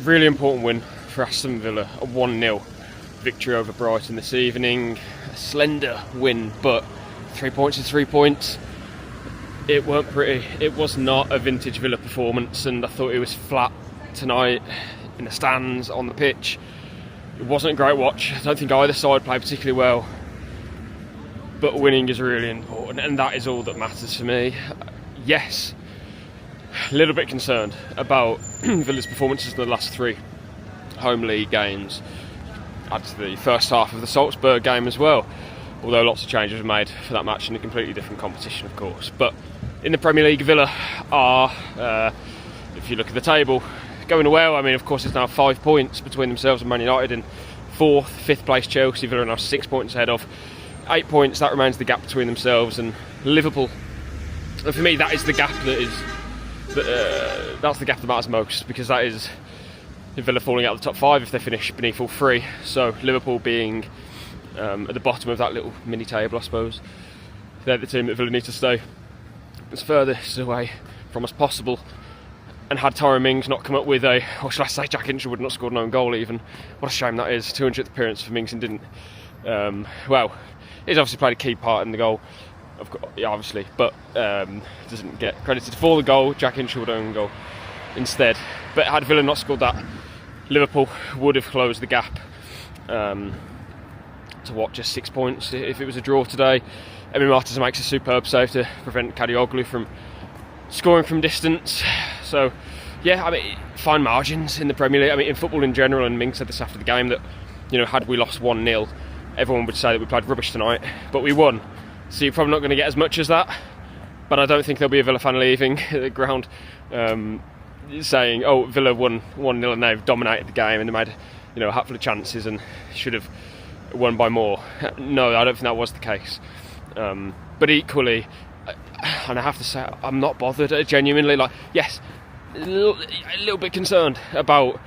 Really important win for Aston Villa, a 1-0 victory over Brighton this evening. A slender win, but 3 points is 3 points. It weren't pretty. It was not a vintage Villa performance, and I thought it was flat tonight in the stands, on the pitch. It wasn't a great watch. I don't think either side played particularly well, but winning is really important, and that is all that matters for me. Yes, a little bit concerned about Villa's performances in the last 3 home league games. Add to the first half of the Salzburg game as well, although lots of changes were made for that match in a completely different competition, of course. But in the Premier League, Villa are, if you look at the table, going well. I mean, of course, it's now 5 points between themselves and Man United in 4th, 5th place Chelsea. Villa are now 6 points ahead of. 8 points, that remains the gap between themselves and Liverpool. And for me, that is the gap that's the gap that matters most, because that is Villa falling out of the top 5 if they finish beneath all 3. So Liverpool being at the bottom of that little mini table, I suppose. They're the team that Villa need to stay as furthest away from as possible. And had Tyrone Mings not come up with or shall I say Jack Inchel would not scored an own goal even. What a shame that is. 200th appearance for Mings and didn't. He's obviously played a key part in the goal, obviously, but doesn't get credited for the goal. Jack Inchel would own goal instead. But had Villa not scored that, Liverpool would have closed the gap to just 6 points if it was a draw today. Emery makes a superb save to prevent Kadioglu from scoring from distance. So, yeah, I mean, fine margins in the Premier League. I mean, in football in general, and Ming said this after the game, that, had we lost 1-0, everyone would say that we played rubbish tonight, but we won. So you're probably not going to get as much as that. But I don't think there'll be a Villa fan leaving the ground saying, oh, Villa won 1-0 and they've dominated the game and they made a hatful of chances and should have won by more. No, I don't think that was the case. But equally, and I have to say, I'm not bothered. Genuinely, yes, a little bit concerned about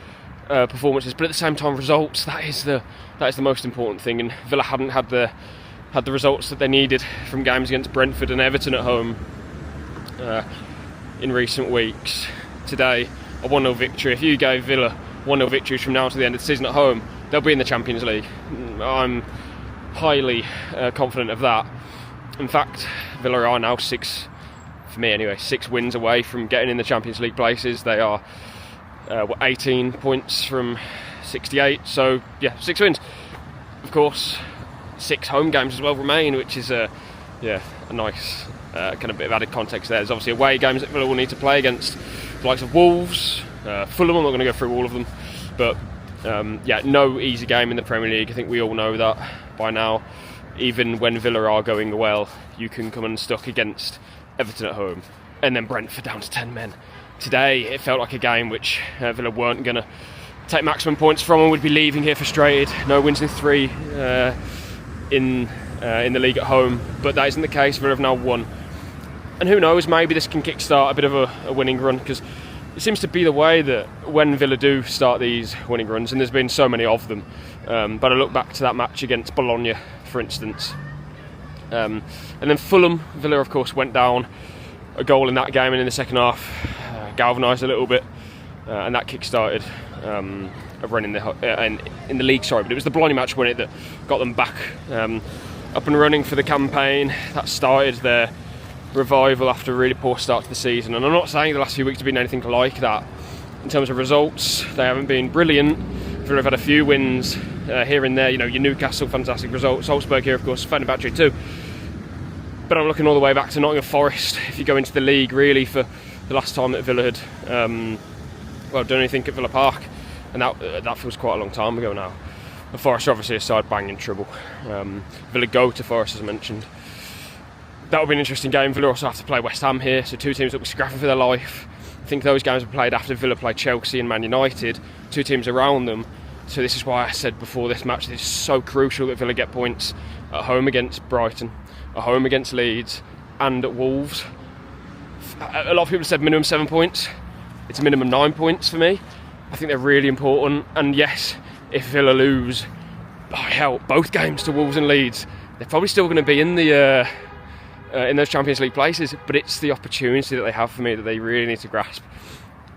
performances, but at the same time, results. That is the most important thing. And Villa hadn't had the results that they needed from games against Brentford and Everton at home in recent weeks. Today, a 1-0 victory. If you gave Villa 1-0 victories from now to the end of the season at home, they'll be in the Champions League. I'm highly confident of that. In fact, Villa are now 6 wins away from getting in the Champions League places. They are 18 points from 68, so yeah, 6 wins. Of course, 6 home games as well remain, which is a nice kind of bit of added context there. There's obviously away games that Villa will need to play against the likes of Wolves, Fulham. I'm not going to go through all of them, but no easy game in the Premier League. I think we all know that by now. Even when Villa are going well, you can come unstuck against Everton at home, and then Brentford down to 10 men. Today, it felt like a game which Villa weren't going to take maximum points from and would be leaving here frustrated. No wins in 3 in the league at home, but that isn't the case. Villa have now won, and who knows, maybe this can kickstart a bit of a winning run, because it seems to be the way that when Villa do start these winning runs, and there's been so many of them, but I look back to that match against Bologna, for instance, and then Fulham. Villa, of course, went down a goal in that game, and in the second half galvanised a little bit, and that kick-started a run in the league. But it was the Bologna match, wasn't it, that got them back up and running for the campaign. That started their revival after a really poor start to the season, and I'm not saying the last few weeks have been anything like that in terms of results. They haven't been brilliant. Villa have had a few wins here and there. Your Newcastle, fantastic result. Salzburg here, of course, Fenerbahce too. But I'm looking all the way back to Nottingham Forest. If you go into the league, really, for the last time that Villa had done anything at Villa Park, and that feels quite a long time ago now. The Forest are obviously a side banging trouble. Villa go to Forest, as I mentioned. That will be an interesting game. Villa also have to play West Ham here, so 2 teams that will be scrapping for their life. I think those games were played after Villa played Chelsea and Man United, 2 teams around them. So this is why I said before this match, it's so crucial that Villa get points at home against Brighton, at home against Leeds, and at Wolves. A lot of people said minimum 7 points. It's a minimum 9 points for me. I think they're really important. And yes, if Villa lose, both games to Wolves and Leeds, they're probably still going to be in the in those Champions League places. But it's the opportunity that they have for me that they really need to grasp.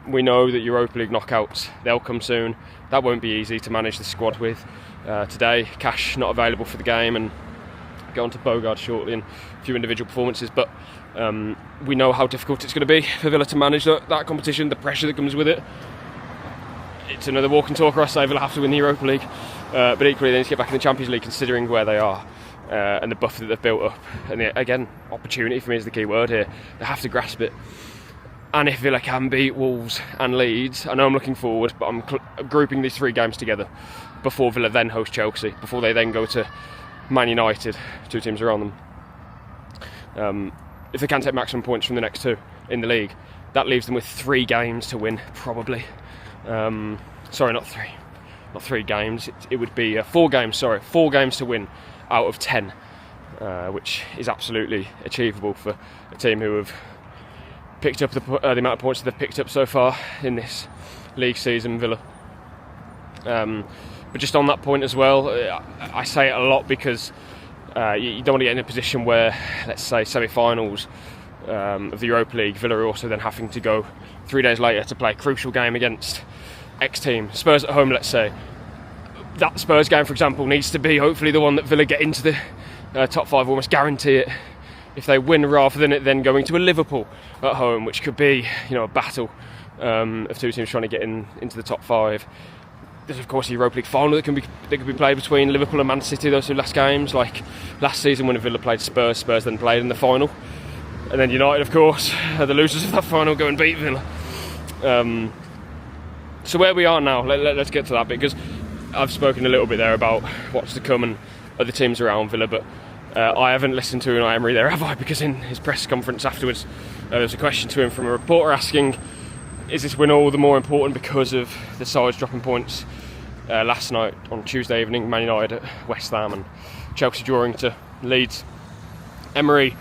We know that Europa League knockouts, they'll come soon. That won't be easy to manage the squad with. Today, Cash not available for the game, and go on to Bogard shortly and a few individual performances, but we know how difficult it's going to be for Villa to manage that competition, the pressure that comes with it. It's another walk and talk. I say Villa have to win the Europa League, but equally they need to get back in the Champions League, considering where they are and the buffer that they've built up. And again, opportunity for me is the key word here. They have to grasp it. And if Villa can beat Wolves and Leeds, I know I'm looking forward, but I'm grouping these 3 games together before Villa then host Chelsea, before they then go to Man United, 2 teams around them. If they can take maximum points from the next 2 in the league, that leaves them with 3 games to win, probably. Sorry, not 3. Not 3 games. It would be 4 games. Sorry, 4 games to win out of 10, which is absolutely achievable for a team who have picked up the amount of points that they've picked up so far in this league season, Villa. But just on that point as well, I say it a lot because you don't want to get in a position where, let's say, semi-finals of the Europa League, Villa are also then having to go 3 days later to play a crucial game against X team, Spurs at home, let's say. That Spurs game, for example, needs to be hopefully the one that Villa get into the top 5, almost guarantee it if they win, rather than it then going to a Liverpool at home, which could be, a battle of 2 teams trying to get into the top 5. There's of course a Europa League final that could be played between Liverpool and Man City, those 2 last games, like last season when Villa played Spurs then played in the final, and then United, of course, the losers of that final, go and beat Villa. So where we are now, let's get to that bit, because I've spoken a little bit there about what's to come and other teams around Villa, but I haven't listened to Emery there, have I? Because in his press conference afterwards, there was a question to him from a reporter asking, is this win all the more important because of the sides dropping points last night on Tuesday evening, Man United at West Ham and Chelsea drawing to Leeds? Emery,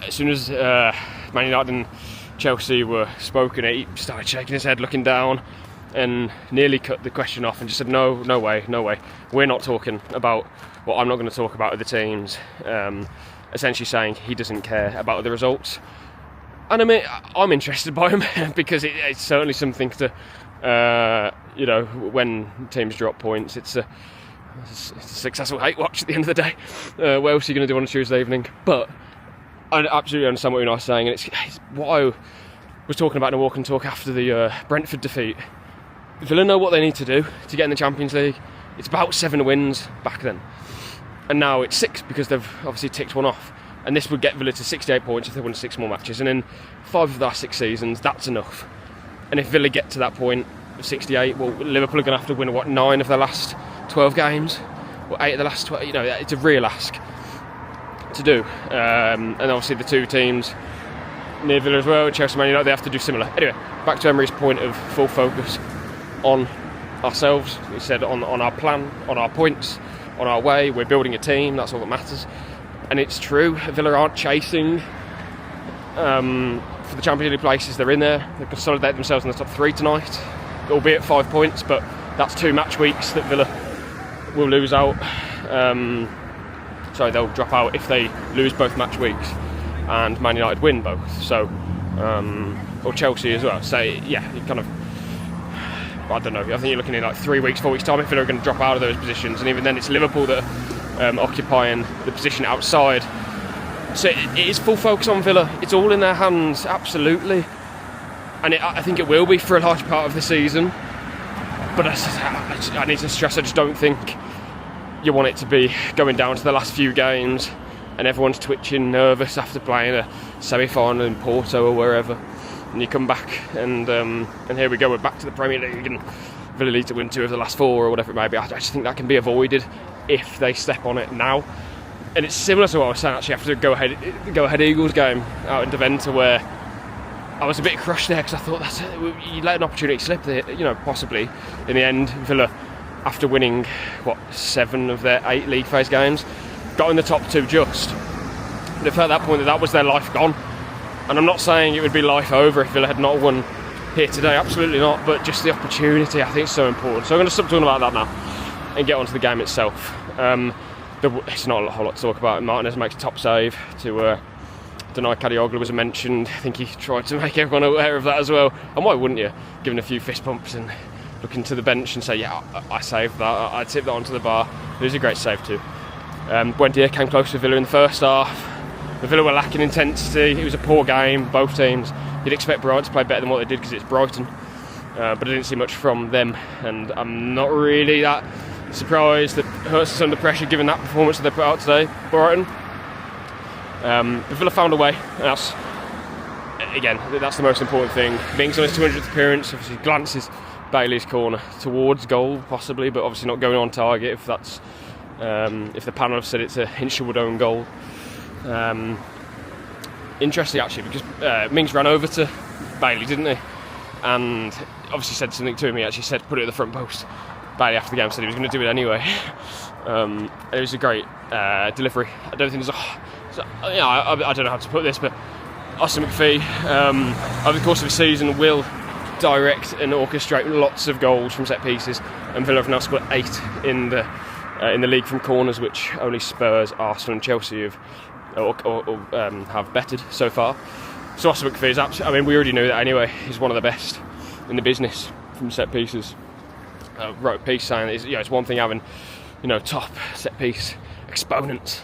as soon as Man United and Chelsea were spoken, he started shaking his head, looking down, and nearly cut the question off and just said, no way, we're not talking about what I'm not going to talk about other teams, essentially saying he doesn't care about the results. And I mean, I'm interested by him because it's certainly something to, when teams drop points, it's a successful hate watch at the end of the day. What else are you going to do on a Tuesday evening? But I absolutely understand what you're saying, and it's what I was talking about in a walk and talk after the Brentford defeat. Villa know what they need to do to get in the Champions League. It's about 7 wins back then, and now it's 6 because they've obviously ticked one off. And this would get Villa to 68 points if they won 6 more matches. And in 5 of the last 6 seasons, that's enough. And if Villa get to that point of 68, well, Liverpool are going to have to win, 9 of their last 12 games? Or 8 of the last 12? It's a real ask to do. And obviously the 2 teams near Villa as well, Chelsea and Man United, they have to do similar. Anyway, back to Emery's point of full focus on ourselves. He said on our plan, on our points, on our way. We're building a team, that's all that matters. And it's true, Villa aren't chasing for the Champions League places. They're in there. They consolidate themselves in the top 3 tonight, albeit 5 points, but that's 2 match weeks that Villa will lose out. They'll drop out if they lose both match weeks and Man United win both. So, or Chelsea as well. So, yeah, you kind of, I don't know, I think you're looking in like 3 weeks, 4 weeks time if Villa are going to drop out of those positions, and even then it's Liverpool that occupying the position outside. So it is full focus on Villa. It's all in their hands, absolutely, and I think it will be for a large part of the season. But I need to stress, I just don't think you want it to be going down to the last few games and everyone's twitching, nervous after playing a semi-final in Porto or wherever, and you come back and here we go, we're back to the Premier League and Villa need to win 2 of the last 4 or whatever it may be. I just think that can be avoided if they step on it now. And it's similar to what I was saying actually after the go ahead Eagles game out in Deventer, where I was a bit crushed there because I thought you let an opportunity slip there, possibly. In the end, Villa, after winning 7 of their 8 league phase games, got in the top 2 just. They felt at that point that was their life gone. And I'm not saying it would be life over if Villa had not won here today, absolutely not, but just the opportunity I think is so important. So I'm going to stop talking about that now and get onto the game itself. It's not a whole lot to talk about. Martinez makes a top save to Denai Kadioglu was mentioned. I think he tried to make everyone aware of that as well. And why wouldn't you? Giving a few fist bumps and looking to the bench and say, yeah, I saved that. I tipped that onto the bar. It was a great save too. Buendia came close to Villa in the first half. The Villa were lacking intensity. It was a poor game, both teams. You'd expect Brighton to play better than what they did because it's Brighton. But I didn't see much from them, and I'm not really that surprised that Hurst is under pressure given that performance that they put out today, Brighton. But Villa found a way, and that's the most important thing. Mings on his 200th appearance, obviously glances Bailey's corner towards goal, possibly, but obviously not going on target if that's if the panel have said it's a Hinshelwood own goal. Interesting actually, because Mings ran over to Bailey, didn't he? And obviously said something to him. He actually said put it at the front post. Bailey after the game said he was going to do it anyway. It was a great delivery. I don't think there's I don't know how to put this, but Austin McPhee over the course of the season will direct and orchestrate lots of goals from set pieces, and Villa have now scored 8 in the league from corners, which only Spurs, Arsenal and Chelsea have betted so far. So Austin McPhee is absolutely, I mean, we already knew that anyway. He's one of the best in the business from set pieces. Wrote a piece saying it's one thing having, top set piece exponents,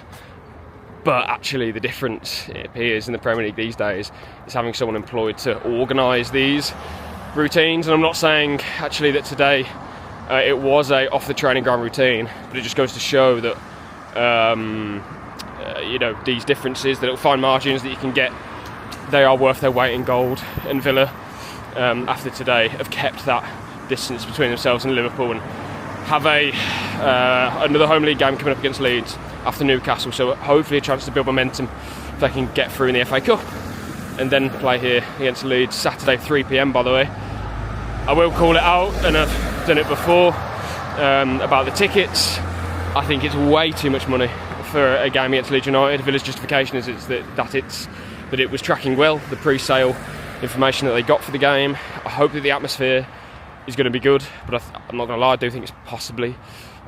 but actually the difference, it appears, in the Premier League these days is having someone employed to organise these routines. And I'm not saying actually that today it was a off the training ground routine, but it just goes to show that these differences, the little fine margins that you can get, they are worth their weight in gold. And Villa, after today, have kept that distance between themselves and Liverpool, and have another home league game coming up against Leeds after Newcastle. So hopefully a chance to build momentum if they can get through in the FA Cup, and then play here against Leeds Saturday 3 PM. By the way, I will call it out, and I've done it before about the tickets. I think it's way too much money for a game against Leeds United. Villa's justification is that it was tracking well, the pre-sale information that they got for the game. I hope that the atmosphere is going to be good, but I'm not going to lie, I do think it's possibly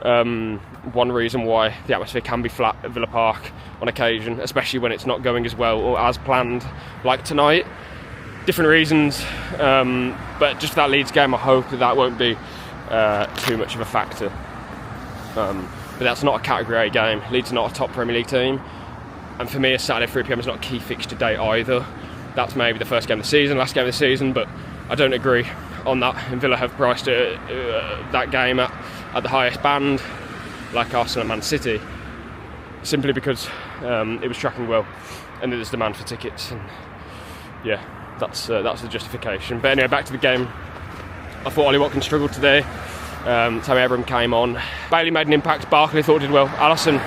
one reason why the atmosphere can be flat at Villa Park on occasion, especially when it's not going as well or as planned like tonight. Different reasons, but just for that Leeds game I hope that won't be too much of a factor. But that's not a Category A game. Leeds are not a top Premier League team, and for me a Saturday 3 PM is not a key fixture day either. That's maybe the first game of the season, last game of the season, but I don't agree on that, and Villa have priced that game at the highest band, like Arsenal and Man City, simply because it was tracking well and there's demand for tickets, and yeah, that's the justification. But anyway, back to the game. I thought Ollie Watkins struggled today. Tammy Abraham came on. Bailey made an impact. Barkley thought did well. Alisson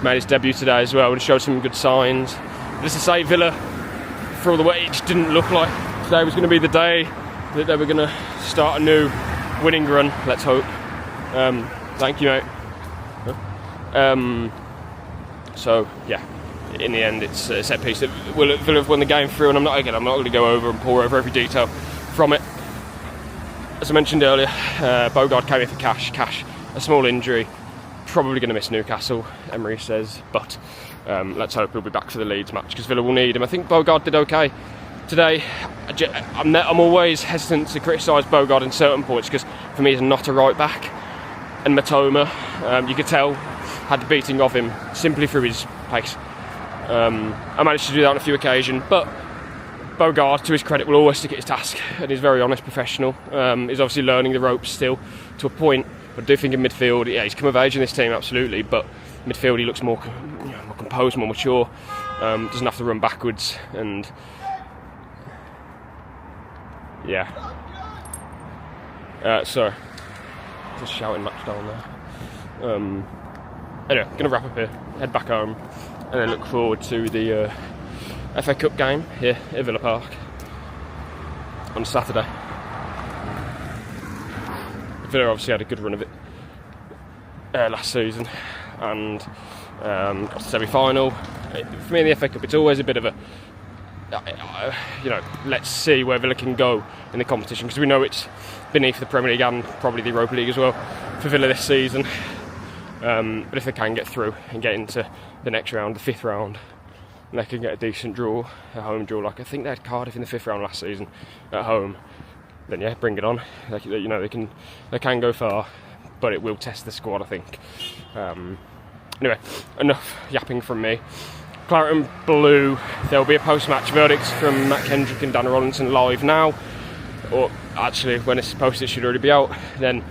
made his debut today as well and showed some good signs. Just to say, Villa, for all the way, it just didn't look like today was going to be the day that they were going to start a new winning run. Let's hope. Thank you, mate. So yeah, in the end, it's a set piece that Villa have won the game through, and I'm not going to go over and pour over every detail from it. As I mentioned earlier, Bogard came in for Cash, a small injury, probably going to miss Newcastle, Emery says, but let's hope he'll be back for the Leeds match because Villa will need him. I think Bogard did okay today. I'm always hesitant to criticise Bogard in certain points because for me he's not a right back, and Matoma, you could tell, had the beating of him simply through his pace. I managed to do that on a few occasions, but Bogard, to his credit, will always stick at his task, and he's very honest, professional. He's obviously learning the ropes still to a point, but I do think in midfield, yeah, he's come of age in this team, absolutely, but midfield he looks more composed, more mature, doesn't have to run backwards, and yeah. Sorry, just shouting match down there. Anyway, going to wrap up here, head back home, and then look forward to the FA Cup game here at Villa Park on Saturday. Villa obviously had a good run of it last season and got to semi-final. For me in the FA Cup, it's always a bit of a let's see where Villa can go in the competition, because we know it's beneath the Premier League and probably the Europa League as well for Villa this season. But if they can get through and get into the next round, the 5th round, and they can get a decent draw, a home draw, like I think they had Cardiff in the 5th round last season at home, then yeah, bring it on. They can go far, but it will test the squad, I think. Anyway, enough yapping from me. Claret and Blue, there'll be a post-match verdict from Matt Kendrick and Dan Rollinson live now, or actually when it's posted it should already be out. Then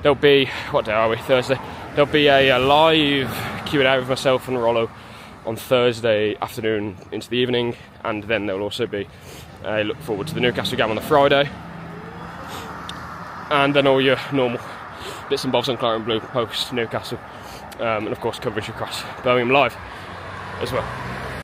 there'll be, what day are we, Thursday? There'll be a live Q&A with myself and Rollo on Thursday afternoon into the evening, and then there'll also be a look forward to the Newcastle game on the Friday, and then all your normal bits and bobs on Claret and Blue post Newcastle, and of course coverage across Birmingham Live as well.